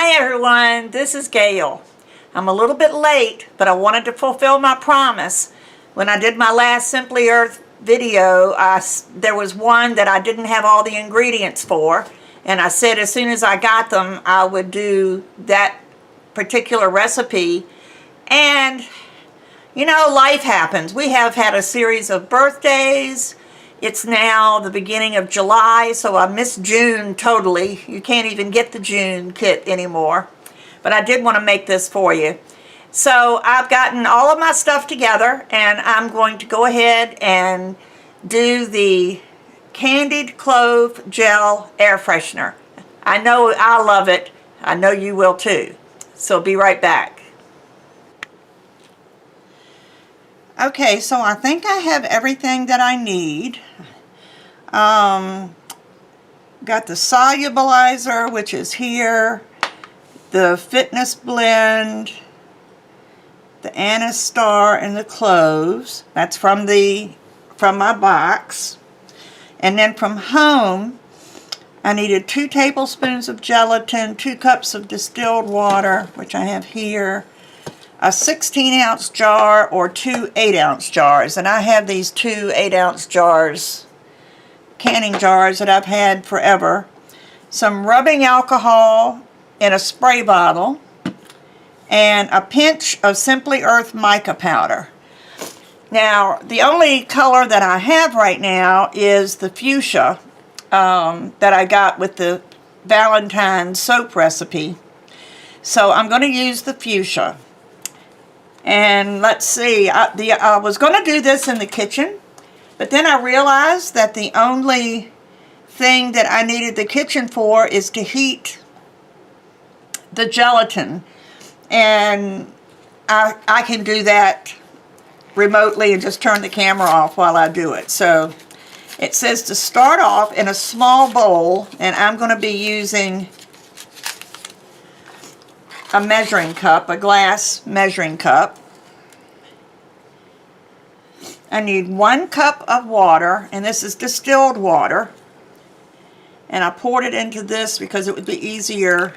Hi everyone, this is Gayle. I'm a little bit late, but I wanted to fulfill my promise. When I did my last Simply Earth video, there was one that I didn't have all the ingredients for, and I said as soon as I got them, I would do that particular recipe. And you know, life happens. We have had a series of birthdays. It's now the beginning of July, so I missed June totally. You can't even get the June kit anymore. But I did want to make this for you. So I've gotten all of my stuff together, and I'm going to go ahead and do the Candied Clove Gel Air Freshener. I know I love it. I know you will too. So be right back. Okay, so I think I have everything that I need. Got the solubilizer, which is here, the fitness blend, the anise star, and the cloves. That's from my box. And then from home, I needed 2 tablespoons of gelatin, 2 cups of distilled water, which I have here, a 16-ounce jar or 2 8-ounce jars. And I have these 2 8-ounce jars, canning jars that I've had forever. Some rubbing alcohol in a spray bottle, and a pinch of Simply Earth mica powder. Now, the only color that I have right now is the fuchsia that I got with the Valentine's soap recipe. So I'm going to use the fuchsia. And let's see, I was going to do this in the kitchen, but then I realized that the only thing that I needed the kitchen for is to heat the gelatin. And I can do that remotely and just turn the camera off while I do it. So it says to start off in a small bowl, and I'm going to be using a measuring cup, a glass measuring cup. I need 1 cup of water, and this is distilled water. And I poured it into this because it would be easier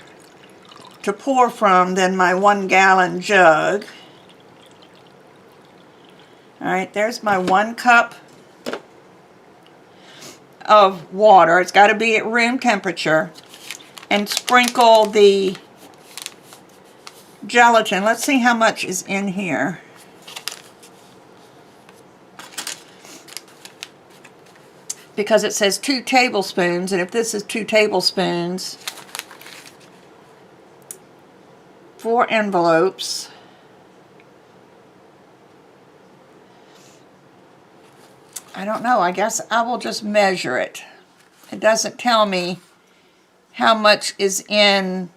to pour from than my 1-gallon jug. Alright, there's my 1 cup of water. It's got to be at room temperature. And sprinkle the gelatin. Let's see how much is in here. Because it says 2 tablespoons, and if this is 2 tablespoons, 4 envelopes. I don't know, I guess I will just measure it. It doesn't tell me how much is in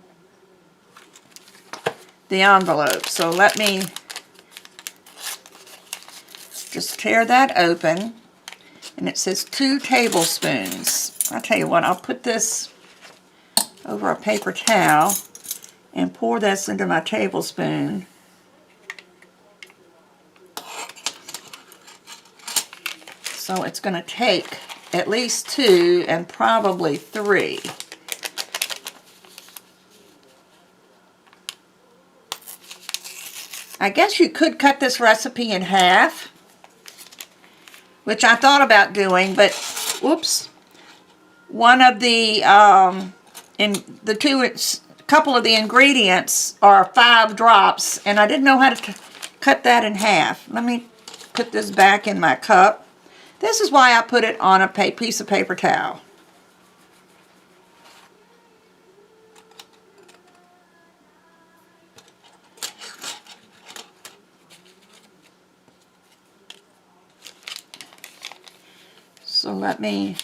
the envelope. So let me just tear that open. And it says 2 tablespoons. I'll tell you what, I'll put this over a paper towel and pour this into my tablespoon. So it's going to take at least 2 and probably 3. I guess you could cut this recipe in half, which I thought about doing, but whoops, one of the couple of the ingredients are 5 drops, and I didn't know how to cut that in half. Let me put this back in my cup. This is why I put it on a piece of paper towel. So let me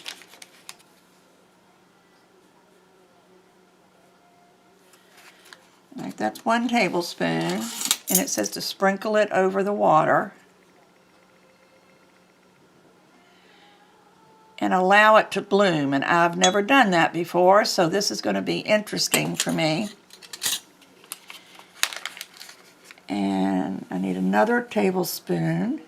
that's 1 tablespoon, and it says to sprinkle it over the water and allow it to bloom, and I've never done that before, so this is going to be interesting for me. And I need another tablespoon.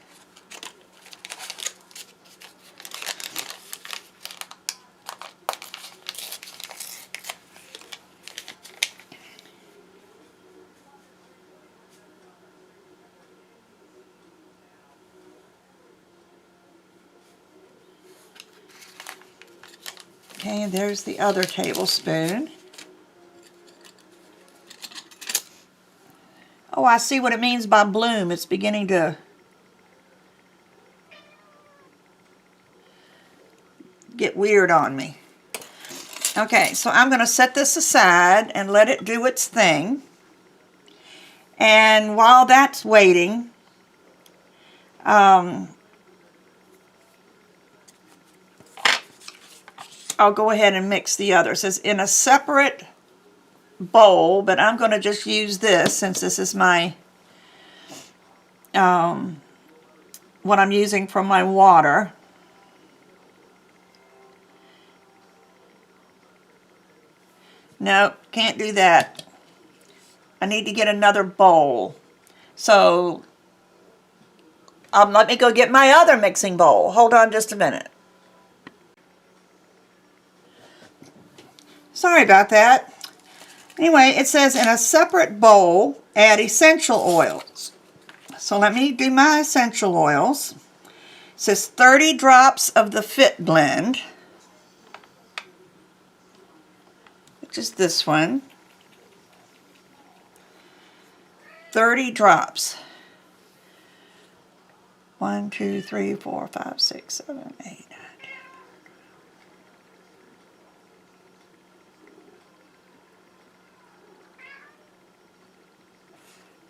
Okay, and there's the other tablespoon. Oh, I see what it means by bloom. It's beginning to get weird on me. Okay, so I'm going to set this aside and let it do its thing. And while that's waiting, I'll go ahead and mix the others. It's in a separate bowl, but I'm going to just use this since this is my what I'm using for my water. Nope, can't do that. I need to get another bowl. So let me go get my other mixing bowl. Hold on just a minute. Sorry about that. Anyway, it says in a separate bowl, add essential oils. So let me do my essential oils. It says 30 drops of the Fit blend, which is this one. 30 drops. 1, 2, 3, 4, 5, 6, 7, 8, 9, 10.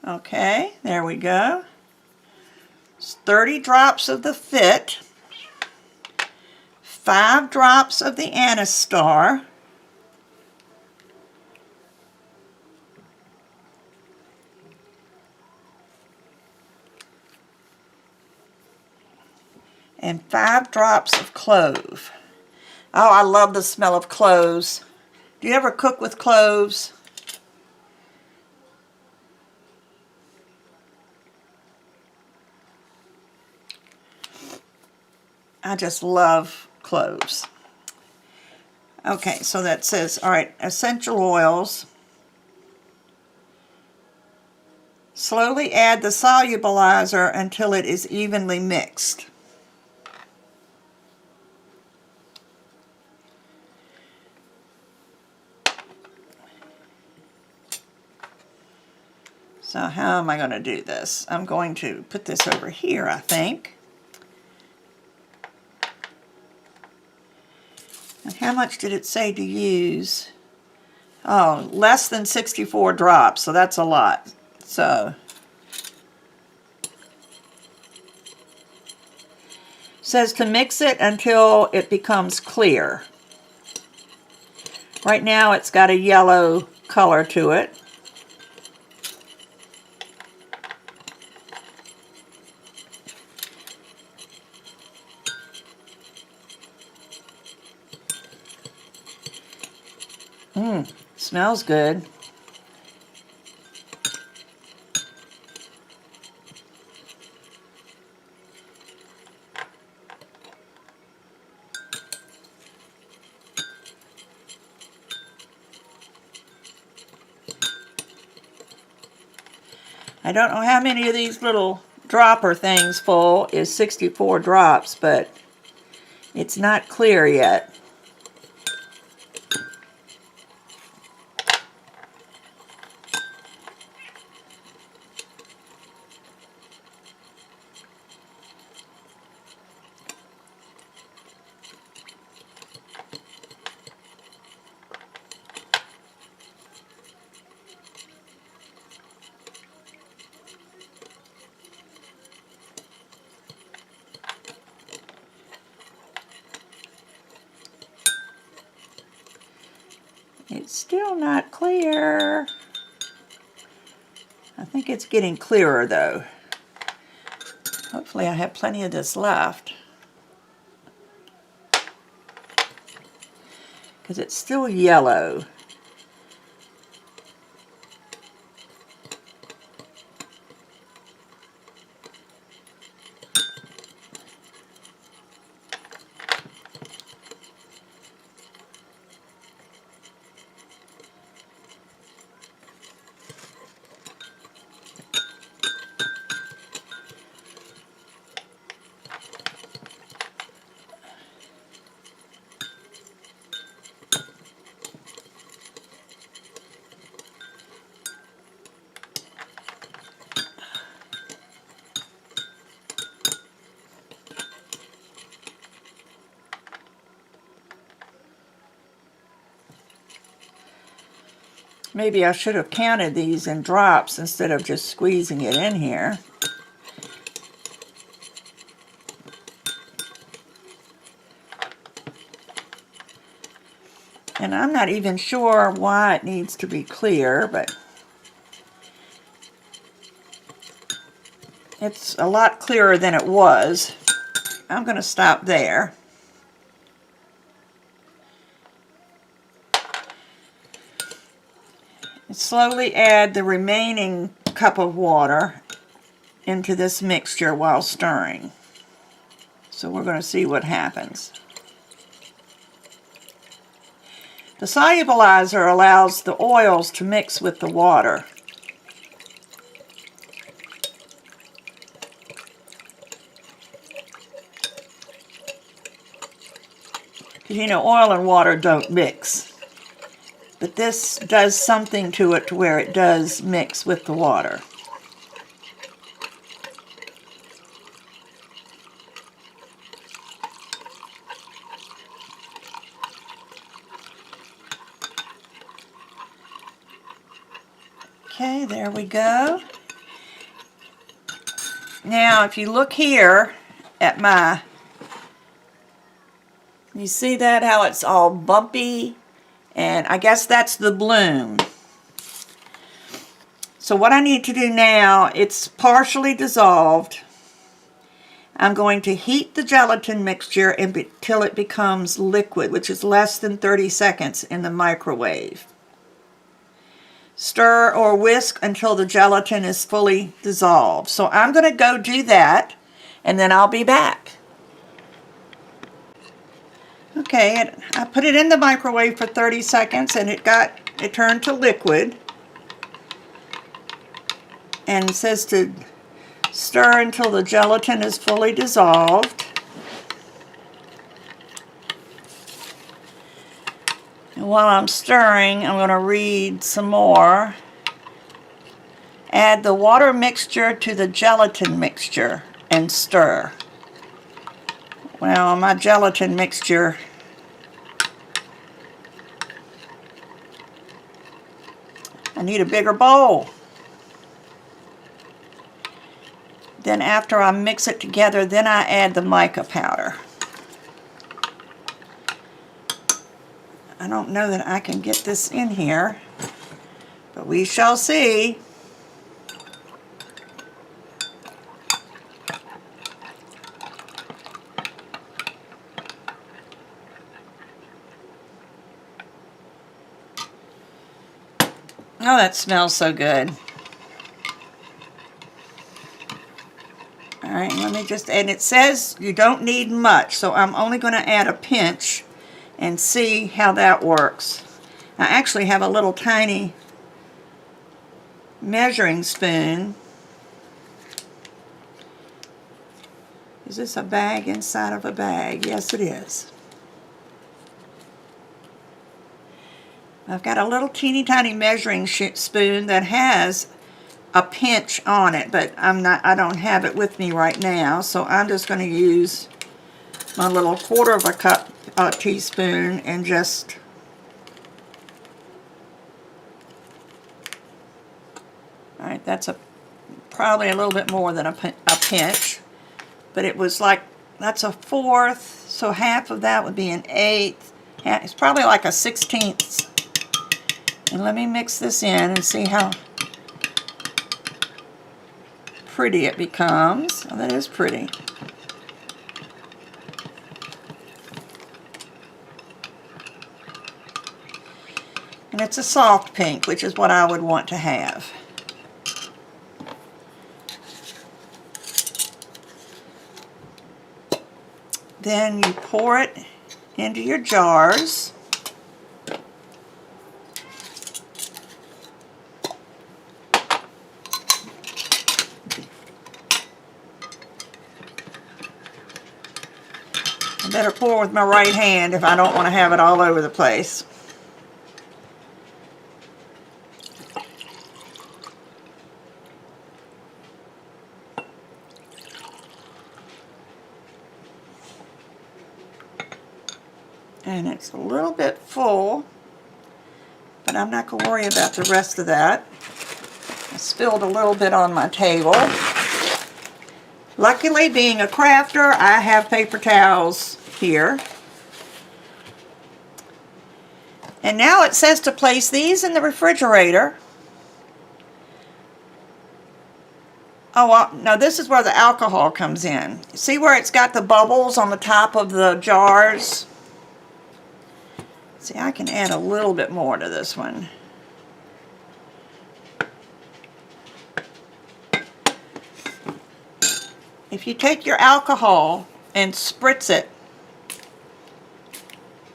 Okay, there we go. It's 30 drops of the Fit, 5 drops of the Anastar, and 5 drops of clove. Oh, I love the smell of cloves. Do you ever cook with cloves? I just love cloves. Okay, so that says, all right, essential oils. Slowly add the solubilizer until it is evenly mixed. So how am I going to do this? I'm going to put this over here, I think. And how much did it say to use? Oh, less than 64 drops, so that's a lot. So, it says to mix it until it becomes clear. Right now it's got a yellow color to it. Smells good. I don't know how many of these little dropper things full is 64 drops, but it's not clear yet. It's still not clear. I think it's getting clearer though. Hopefully I have plenty of this left, because it's still yellow. Maybe I should have counted these in drops instead of just squeezing it in here. And I'm not even sure why it needs to be clear, but it's a lot clearer than it was. I'm going to stop there. And slowly add the remaining cup of water into this mixture while stirring. So we're going to see what happens. The solubilizer allows the oils to mix with the water. Because you know, oil and water don't mix. But this does something to it to where it does mix with the water. Okay, there we go. Now, if you look here at you see that, how it's all bumpy? And I guess that's the bloom. So what I need to do now, it's partially dissolved. I'm going to heat the gelatin mixture until it becomes liquid, which is less than 30 seconds in the microwave. Stir or whisk until the gelatin is fully dissolved. So I'm going to go do that, and then I'll be back. Okay, I put it in the microwave for 30 seconds, and it turned to liquid. And it says to stir until the gelatin is fully dissolved. And while I'm stirring, I'm going to read some more. Add the water mixture to the gelatin mixture and stir. Well, my gelatin mixture I need a bigger bowl. Then after I mix it together, then I add the mica powder. I don't know that I can get this in here, but we shall see. Oh, that smells so good. All right, let me just, and it says you don't need much, so I'm only going to add a pinch and see how that works. I actually have a little tiny measuring spoon. Is this a bag inside of a bag? Yes, it is. I've got a little teeny tiny measuring spoon that has a pinch on it, but I don't have it with me right now, so I'm just going to use my little quarter of a cup teaspoon and just all right, that's probably a little bit more than a pinch, but it was like, that's a fourth, so half of that would be an eighth. It's probably like a 16th. And let me mix this in and see how pretty it becomes. Oh, that is pretty. And it's a soft pink, which is what I would want to have. Then you pour it into your jars. I better pour with my right hand if I don't want to have it all over the place. And it's a little bit full, but but I'm not going to worry about the rest of that. I spilled a little bit on my table. Luckily, being a crafter, I have paper towels here. And now it says to place these in the refrigerator. Oh, well, no, this is where the alcohol comes in. See where it's got the bubbles on the top of the jars? See, I can add a little bit more to this one. If you take your alcohol and spritz it,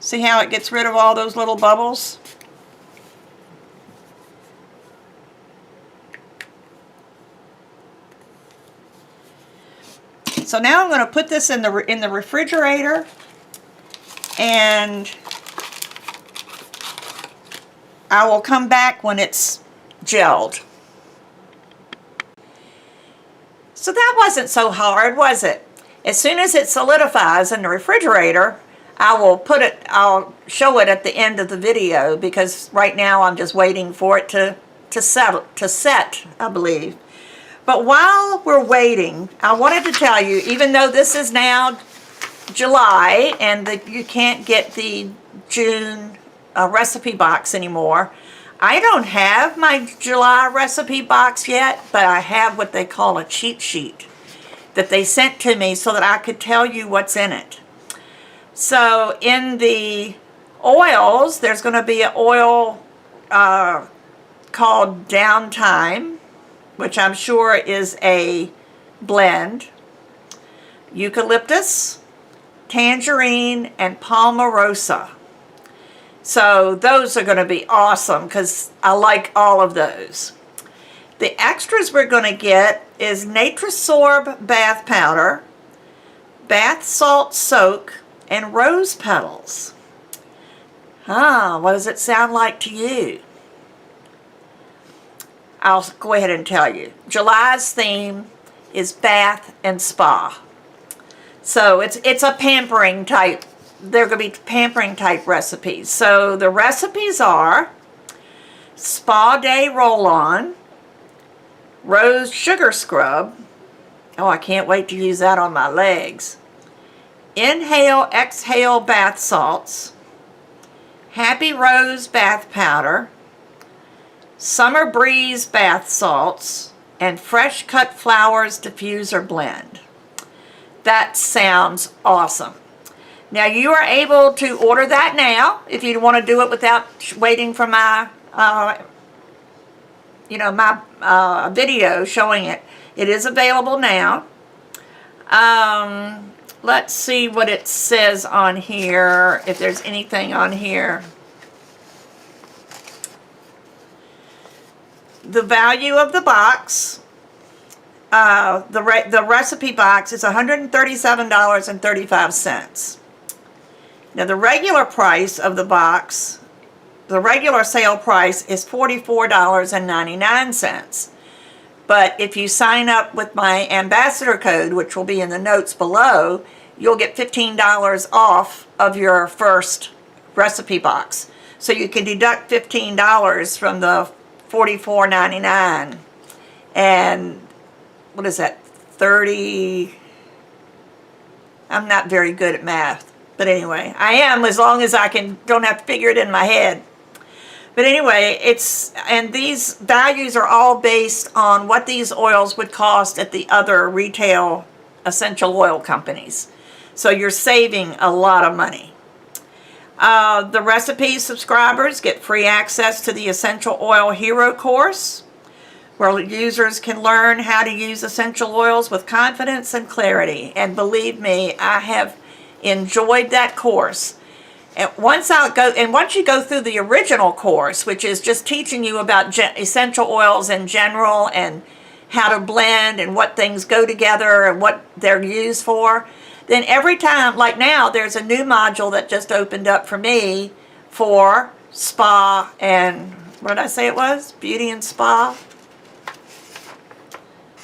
see how it gets rid of all those little bubbles? So now I'm going to put this in the refrigerator, and I will come back when it's gelled. So that wasn't so hard, was it? As soon as it solidifies in the refrigerator, I'll show it at the end of the video, because right now I'm just waiting for it to set, I believe. But while we're waiting, I wanted to tell you, even though this is now July and you can't get the June recipe box anymore, I don't have my July recipe box yet, but I have what they call a cheat sheet that they sent to me so that I could tell you what's in it. So in the oils, there's going to be an oil called Downtime, which I'm sure is a blend. Eucalyptus, tangerine, and palmarosa. So those are going to be awesome because I like all of those. The extras we're going to get is Natrasorb bath powder, bath salt soak, and rose petals. What does it sound like to you? I'll go ahead and tell you. July's theme is bath and spa. So it's a pampering type. They're going to be pampering type recipes. So the recipes are Spa Day Roll-On, Rose Sugar Scrub. Oh, I can't wait to use that on my legs. Inhale, Exhale Bath Salts, Happy Rose Bath Powder, Summer Breeze Bath Salts, and Fresh Cut Flowers Diffuser Blend. That sounds awesome. Now you are able to order that now if you want to do it without waiting for my, video showing it. It is available now. Let's see what it says on here, if there's anything on here. The value of the box, the recipe box is $137.35. Now the regular price of the box, the regular sale price is $44.99. But if you sign up with my ambassador code, which will be in the notes below, you'll get $15 off of your first recipe box. So you can deduct $15 from the $44.99. And what is that? 30. I'm not very good at math. But anyway, I am, as long as I don't have to figure it in my head. But anyway, and these values are all based on what these oils would cost at the other retail essential oil companies. So you're saving a lot of money. The recipe subscribers get free access to the Essential Oil Hero course, where users can learn how to use essential oils with confidence and clarity. And believe me, I have enjoyed that course. And once you go through the original course, which is just teaching you about essential oils in general and how to blend and what things go together and what they're used for, then every time, like now, there's a new module that just opened up for me for spa and, what did I say it was? Beauty and spa?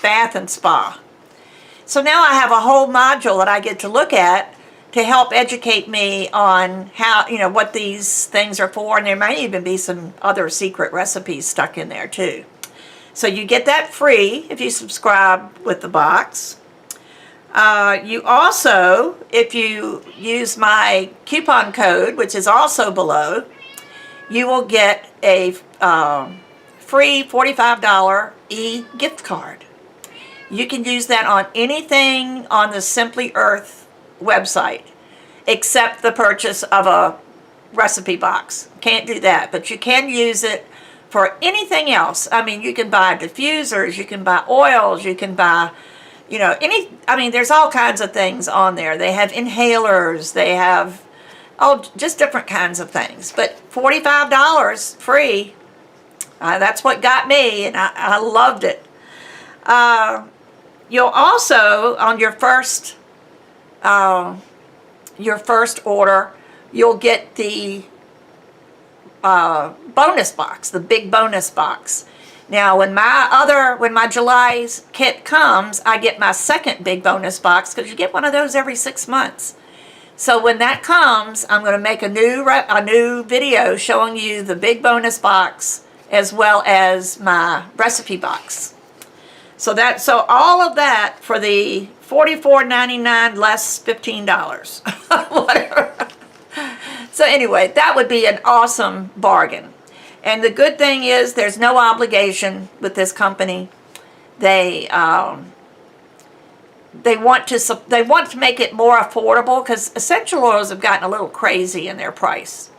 Bath and spa. So now I have a whole module that I get to look at to help educate me on how, you know, what these things are for, and there might even be some other secret recipes stuck in there too. So you get that free if you subscribe with the box. You also, if you use my coupon code, which is also below, you will get a free $45 e-gift card. You can use that on anything on the Simply Earth website, except the purchase of a recipe box. Can't do that, but you can use it for anything else. I mean, you can buy diffusers, you can buy oils, you can buy, you know, there's all kinds of things on there. They have inhalers, they have, just different kinds of things. But $45 free, that's what got me, and I loved it. You'll also, on your first order, you'll get the bonus box, the big bonus box. Now, when my July's kit comes, I get my second big bonus box, because you get one of those every 6 months. So when that comes, I'm going to make a new video showing you the big bonus box as well as my recipe box. So all of that for the $44.99 less $15. Whatever. So anyway, that would be an awesome bargain. And the good thing is there's no obligation with this company. They want to make it more affordable, because essential oils have gotten a little crazy in their price.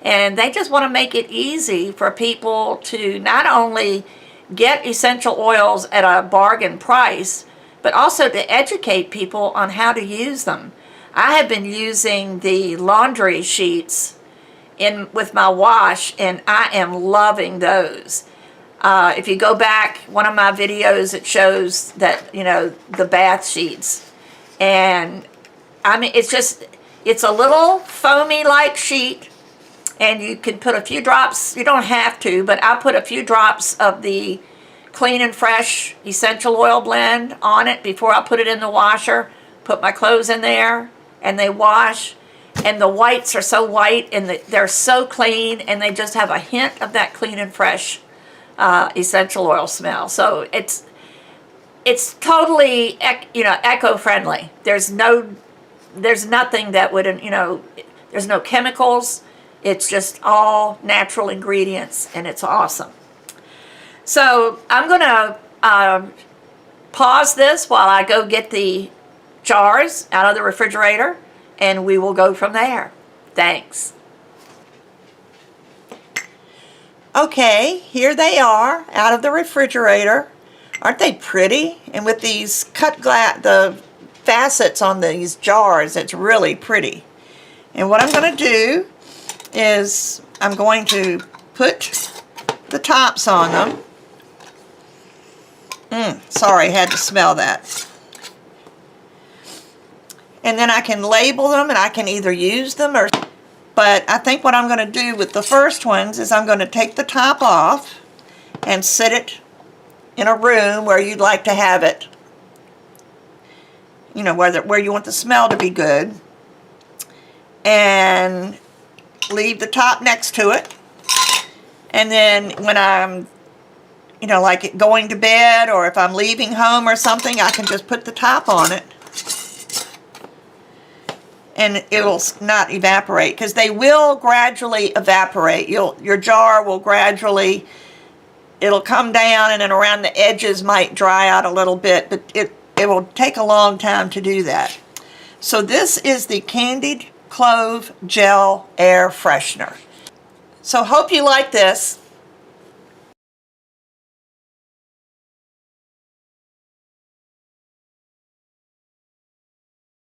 And they just want to make it easy for people to not only get essential oils at a bargain price, but also to educate people on how to use them. I have been using the laundry sheets with my wash, and I am loving those. If you go back, one of my videos, it shows that, you know, the bath sheets. And I mean, it's a little foamy like sheet, and you can put a few drops, you don't have to, but I put a few drops of the Clean and Fresh essential oil blend on it before I put it in the washer. Put my clothes in there, and they wash, and the whites are so white, and they're so clean, and they just have a hint of that Clean and Fresh essential oil smell. So it's totally, you know, eco-friendly. There's nothing that would, you know, there's no chemicals. It's just all natural ingredients, and it's awesome. So I'm going to pause this while I go get the jars out of the refrigerator, and we will go from there. Thanks. Okay, here they are out of the refrigerator. Aren't they pretty? And with these cut glass, the facets on these jars, it's really pretty. And what I'm going to do is I'm going to put the tops on them. Sorry, had to smell that. And then I can label them, and I can either use them or... But I think what I'm going to do with the first ones is I'm going to take the top off and sit it in a room where you'd like to have it. You know, where you want the smell to be good. And leave the top next to it. And then when I'm, you know, like going to bed, or if I'm leaving home or something, I can just put the top on it. And it will not evaporate, because they will gradually evaporate. Your jar will gradually, it'll come down, and then around the edges might dry out a little bit, but it will take a long time to do that. So this is the Candied Clove Gel Air Freshener. So hope you like this.